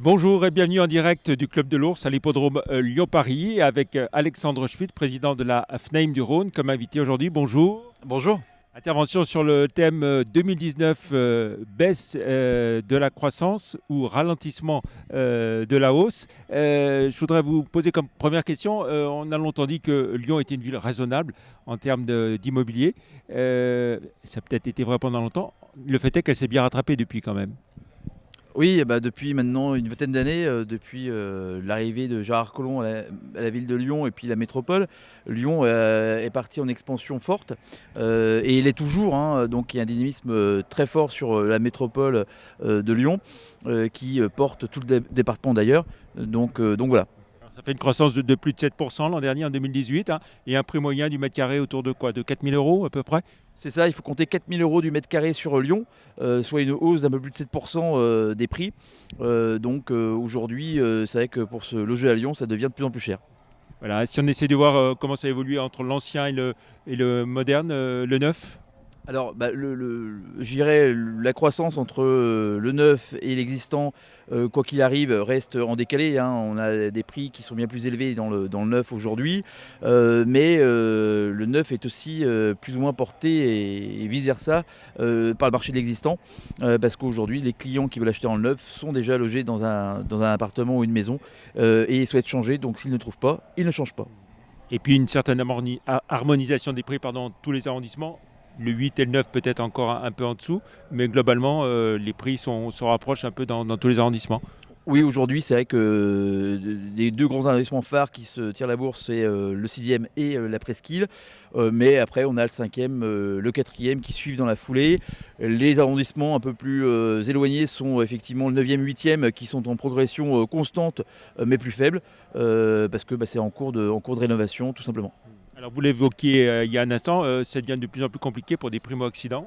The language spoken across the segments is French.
Bonjour et bienvenue en direct du Club de l'Ours à l'hippodrome Lyon-Paris avec Alexandre Schmitt, président de la FNAIM du Rhône, comme invité aujourd'hui. Bonjour. Bonjour. Intervention sur le thème 2019, baisse de la croissance ou ralentissement de la hausse. Je voudrais vous poser comme première question, on a longtemps dit que Lyon était une ville raisonnable en termes d'immobilier. Ça a peut-être été vrai pendant longtemps. Le fait est qu'elle s'est bien rattrapée depuis quand même. Oui, depuis maintenant une vingtaine d'années, depuis l'arrivée de Gérard Collomb à la ville de Lyon et puis la métropole, Lyon est parti en expansion forte et il est toujours, hein, donc il y a un dynamisme très fort sur la métropole de Lyon qui porte tout le département d'ailleurs. Donc voilà. Ça fait une croissance de plus de 7% l'an dernier, en 2018, hein, et un prix moyen du mètre carré autour de quoi? De 4 000 euros à peu près? C'est ça, il faut compter 4 000 euros du mètre carré sur Lyon, soit une hausse d'un peu plus de 7% des prix. Aujourd'hui, c'est vrai que pour se loger à Lyon, ça devient de plus en plus cher. Voilà. Si on essaie de voir comment ça évolue entre l'ancien et le moderne, le neuf. Alors, je dirais la croissance entre le neuf et l'existant, quoi qu'il arrive, reste en décalé, hein. On a des prix qui sont bien plus élevés dans le neuf aujourd'hui, mais le neuf est aussi plus ou moins porté et vice-versa par le marché de l'existant, parce qu'aujourd'hui, les clients qui veulent acheter en neuf sont déjà logés dans un appartement ou une maison et souhaitent changer. Donc, s'ils ne trouvent pas, ils ne changent pas. Et puis une certaine harmonisation des prix dans tous les arrondissements. Le 8 et le 9 peut-être encore un peu en dessous, mais globalement, les prix se rapprochent un peu dans tous les arrondissements. Oui, aujourd'hui, c'est vrai que les deux grands investissements phares qui se tirent la bourse, c'est le sixième et la presqu'île. Mais après, on a le cinquième, le quatrième qui suivent dans la foulée. Les arrondissements un peu plus éloignés sont effectivement le neuvième, huitième qui sont en progression constante mais plus faible parce que c'est en cours de rénovation tout simplement. Alors vous l'évoquiez il y a un instant, ça devient de plus en plus compliqué pour des primo-accédants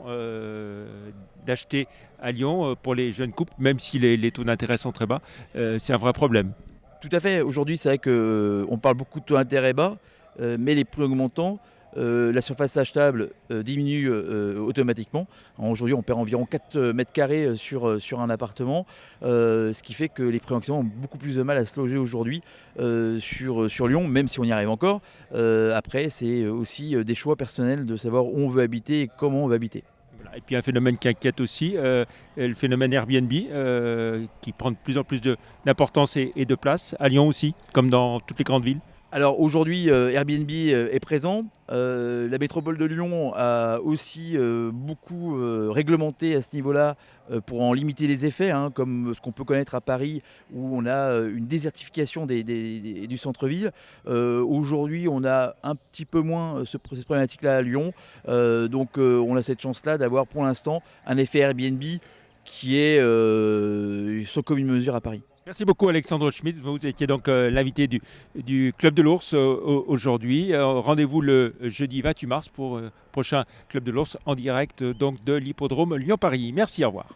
d'acheter à Lyon pour les jeunes couples, même si les taux d'intérêt sont très bas. C'est un vrai problème. Tout à fait. Aujourd'hui, c'est vrai qu'on parle beaucoup de taux d'intérêt bas, mais les prix augmentants, la surface achetable diminue automatiquement. Aujourd'hui, on perd environ 4 mètres carrés sur un appartement, ce qui fait que les primo-accédants ont beaucoup plus de mal à se loger aujourd'hui sur Lyon, même si on y arrive encore. Après, c'est aussi des choix personnels de savoir où on veut habiter et comment on veut habiter. Voilà. Et puis un phénomène qui inquiète aussi, le phénomène Airbnb, qui prend de plus en plus d'importance et de place, à Lyon aussi, comme dans toutes les grandes villes. Alors aujourd'hui, Airbnb est présent. La métropole de Lyon a aussi beaucoup réglementé à ce niveau-là pour en limiter les effets, hein, comme ce qu'on peut connaître à Paris où on a une désertification du centre-ville. Aujourd'hui, on a un petit peu moins cette problématique-là à Lyon. On a cette chance-là d'avoir pour l'instant un effet Airbnb qui est sans commune mesure à Paris. Merci beaucoup Alexandre Schmitt, vous étiez donc l'invité du Club de l'Ours aujourd'hui. Rendez-vous le jeudi 28 mars pour prochain Club de l'Ours en direct donc de l'hippodrome Lyon-Paris. Merci, au revoir.